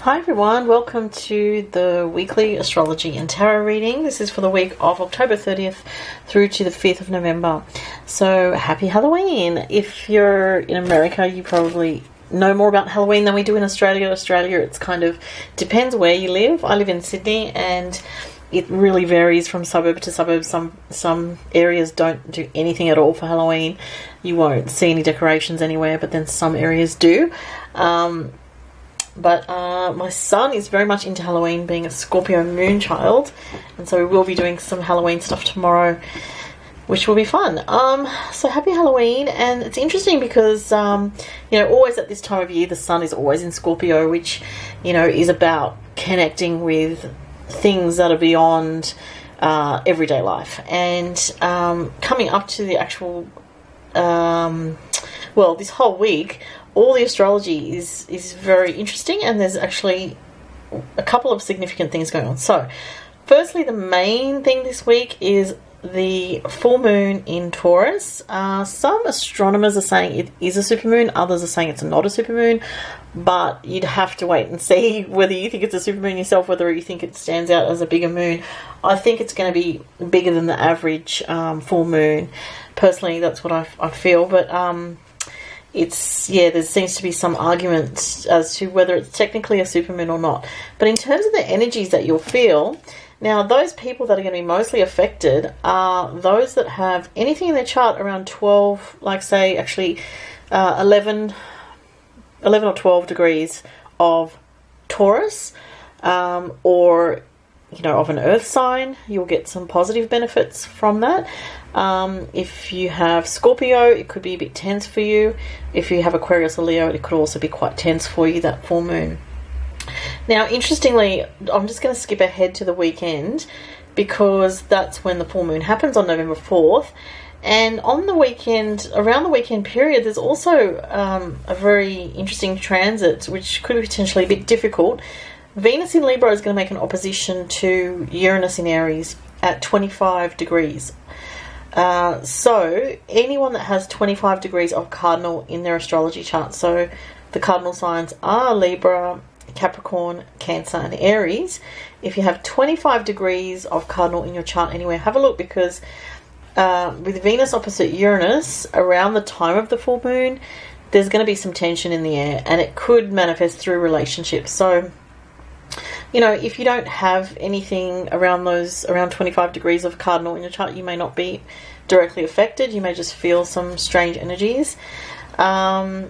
Hi everyone, welcome to the weekly astrology and tarot reading. This is for the week of October 30th through to the 5th of November. So happy Halloween. If you're in America, you probably know more about Halloween than we do in Australia. Australia, it's kind of depends where you live. I live in Sydney and it really varies from suburb to suburb. Some areas don't do anything at all for Halloween. You won't see any decorations anywhere, but then some areas do. But my son is very much into Halloween, being a Scorpio moon child, and so we will be doing some Halloween stuff tomorrow, which will be fun. So happy Halloween. And it's interesting because always at this time of year the sun is always in Scorpio, which is about connecting with things that are beyond everyday life. And coming up to the actual this whole week, all the astrology is very interesting, and there's actually a couple of significant things going on. So, firstly, the main thing this week is the full moon in Taurus. Some astronomers are saying it is a supermoon, others are saying it's not a supermoon, but you'd have to wait and see whether you think it's a supermoon yourself, whether you think it stands out as a bigger moon. I think it's going to be bigger than the average full moon. Personally, that's what I feel, but there seems to be some argument as to whether it's technically a supermoon or not. But in terms of the energies that you'll feel, now those people that are going to be mostly affected are those that have anything in their chart around 12, like say actually 11 or 12 degrees of Taurus, or of an earth sign. You'll get some positive benefits from that. If you have Scorpio, it could be a bit tense for you. If you have Aquarius or Leo, it could also be quite tense for you, that full moon. Now, interestingly, I'm just going to skip ahead to the weekend because that's when the full moon happens on November 4th. And on the weekend, around the weekend period, there's also a very interesting transit, which could be potentially a bit difficult. Venus in Libra is going to make an opposition to Uranus in Aries at 25 degrees. So anyone that has 25 degrees of cardinal in their astrology chart, so the cardinal signs are Libra, Capricorn, Cancer and Aries. If you have 25 degrees of cardinal in your chart anywhere, have a look, because with Venus opposite Uranus around the time of the full moon, there's going to be some tension in the air, and it could manifest through relationships. So if you don't have anything around 25 degrees of cardinal in your chart, you may not be directly affected. You may just feel some strange energies. But,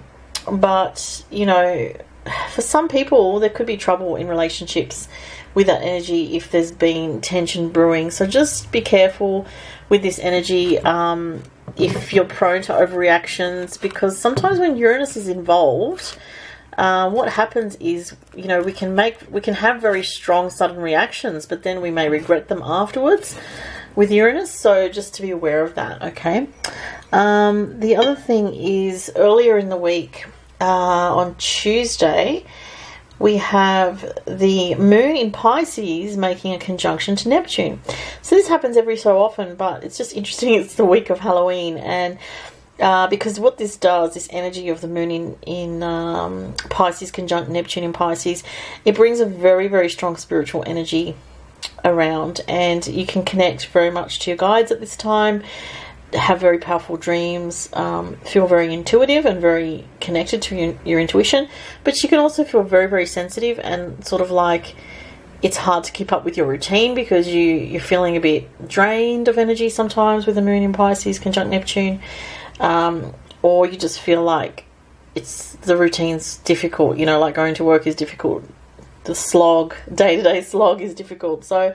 for some people, there could be trouble in relationships with that energy if there's been tension brewing. So just be careful with this energy if you're prone to overreactions, because sometimes when Uranus is involved, what happens is, we can have very strong sudden reactions, but then we may regret them afterwards with Uranus. So just to be aware of that, okay? The other thing is earlier in the week, on Tuesday, we have the moon in Pisces making a conjunction to Neptune. So this happens every so often, but it's just interesting. It's the week of Halloween, and because what this does, this energy of the moon in Pisces conjunct Neptune in Pisces, it brings a very, very strong spiritual energy around, and you can connect very much to your guides at this time, have very powerful dreams, feel very intuitive and very connected to your intuition, but you can also feel very, very sensitive and sort of like it's hard to keep up with your routine because you're feeling a bit drained of energy sometimes with the moon in Pisces conjunct Neptune. Or you just feel like the routine's difficult, like going to work is difficult. The day-to-day slog is difficult. So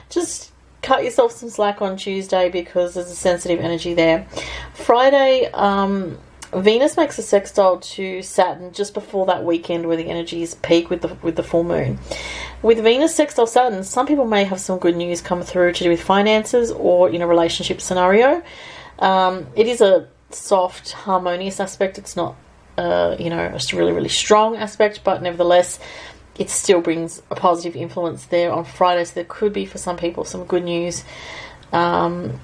just cut yourself some slack on Tuesday because there's a sensitive energy there. Friday, Venus makes a sextile to Saturn just before that weekend where the energies peak with the full moon. With Venus sextile Saturn, some people may have some good news come through to do with finances or in a relationship scenario. It is a soft, harmonious aspect. It's not, a really, really strong aspect, but nevertheless, it still brings a positive influence there on Friday. So there could be, for some people, some good news. On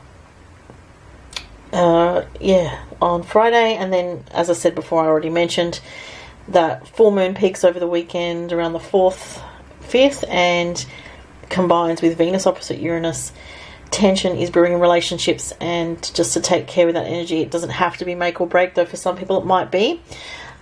Friday. And then, as I said before, I already mentioned, that full moon peaks over the weekend around the 4th, 5th, and combines with Venus opposite Uranus. Tension is brewing in relationships, and just to take care with that energy. It doesn't have to be make or break, though for some people it might be,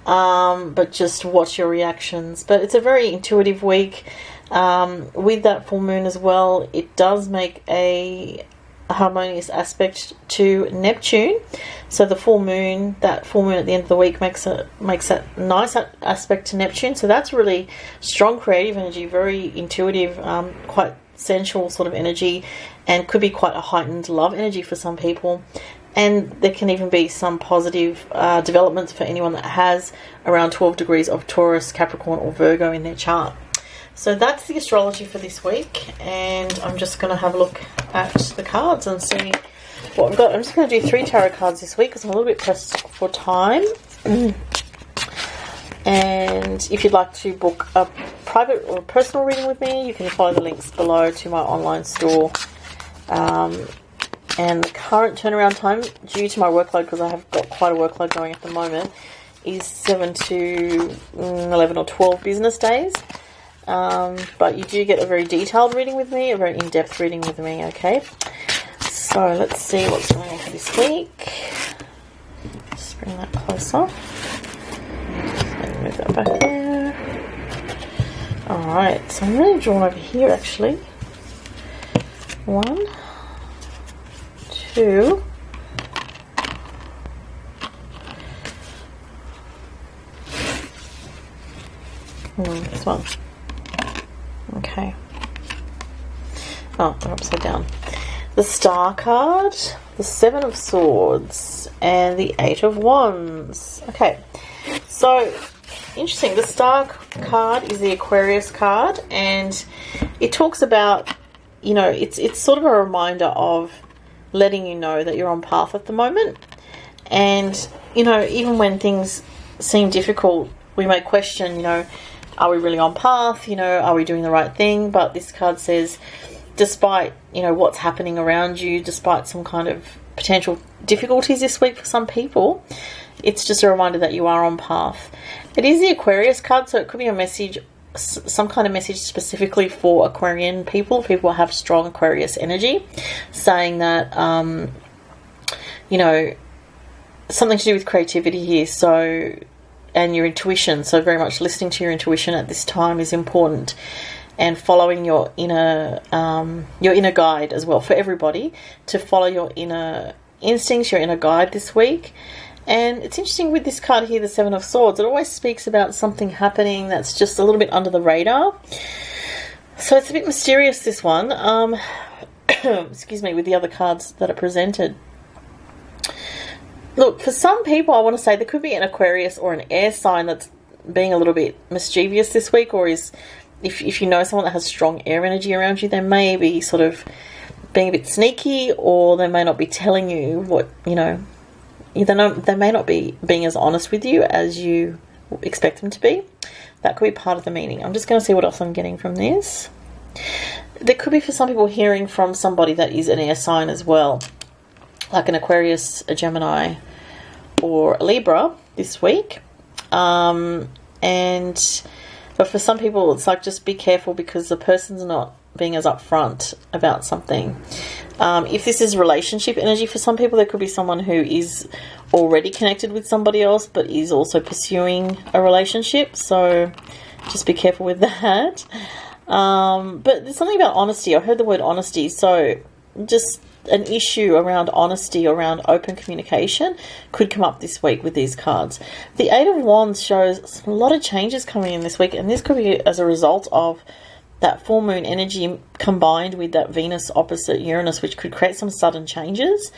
but just watch your reactions. But it's a very intuitive week. With that full moon as well, it does make a harmonious aspect to Neptune. So the full moon, that full moon at the end of the week makes that nice aspect to Neptune. So that's really strong creative energy, very intuitive, quite sensual sort of energy, and could be quite a heightened love energy for some people. And there can even be some positive developments for anyone that has around 12 degrees of Taurus, Capricorn or Virgo in their chart. So that's the astrology for this week, and I'm just going to have a look at the cards and see what we've got. I'm just going to do 3 tarot cards this week because I'm a little bit pressed for time. And if you'd like to book a private or personal reading with me, you can follow the links below to my online store. And the current turnaround time, due to my workload, because I have got quite a workload going at the moment, is 7 to 11 or 12 business days. But you do get a very detailed reading with me, a very in-depth reading with me, okay? So let's see what's going on for this week. Just bring that closer. Move that back there. Alright, so I'm really drawn over here actually. 1, 2, this one. Okay. Oh, they're upside down. The Star card, the 7 of Swords, and the 8 of Wands. Okay, so interesting. The Star card is the Aquarius card, and it talks about, you know, it's sort of a reminder of letting you know that you're on path at the moment. And, you know, even when things seem difficult, we may question, you know, are we really on path? You know, are we doing the right thing? But this card says, despite, you know, what's happening around you, despite some kind of potential difficulties this week for some people, it's just a reminder that you are on path. It is the Aquarius card, so it could be a message, some kind of message specifically for Aquarian people who have strong Aquarius energy, saying that, you know, something to do with creativity here. So, and your intuition. So very much listening to your intuition at this time is important, and following your inner guide as well, for everybody to follow your inner instincts, your inner guide this week. And it's interesting with this card here, the 7 of Swords, it always speaks about something happening that's just a little bit under the radar. So it's a bit mysterious, this one. Excuse me, with the other cards that are presented. Look, for some people, I want to say there could be an Aquarius or an air sign that's being a little bit mischievous this week, or is, if you know someone that has strong air energy around you, they may be sort of being a bit sneaky, or they may not be telling you what, you know, they may not be being as honest with you as you expect them to be. That could be part of the meaning. I'm just going to see what else I'm getting from this. There could be, for some people, hearing from somebody that is an air sign as well, like an Aquarius, a Gemini, or a Libra this week. But for some people, it's like, just be careful because the person's not being as upfront about something. If this is relationship energy, for some people, there could be someone who is already connected with somebody else but is also pursuing a relationship. So just be careful with that. But there's something about honesty. I heard the word honesty. So just an issue around honesty, around open communication, could come up this week with these cards. The 8 of Wands shows a lot of changes coming in this week, and this could be as a result of that full moon energy combined with that Venus opposite Uranus, which could create some sudden changes.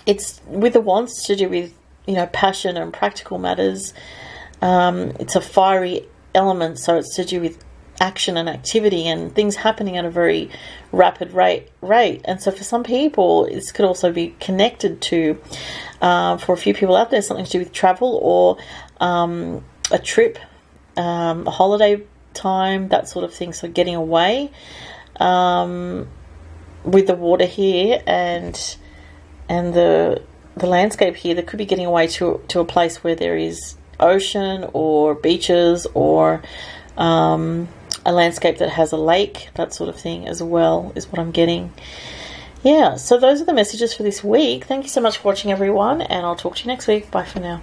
It's with the Wands to do with, you know, passion and practical matters. It's a fiery element, so it's to do with action and activity and things happening at a very rapid rate. And so for some people, this could also be connected to, for a few people out there, something to do with travel or a trip, a holiday time, that sort of thing. So getting away with the water here and the landscape here, there could be getting away to a place where there is ocean or beaches or a landscape that has a lake, that sort of thing as well is what I'm getting. Yeah, so those are the messages for this week. Thank you so much for watching, everyone, and I'll talk to you next week. Bye for now.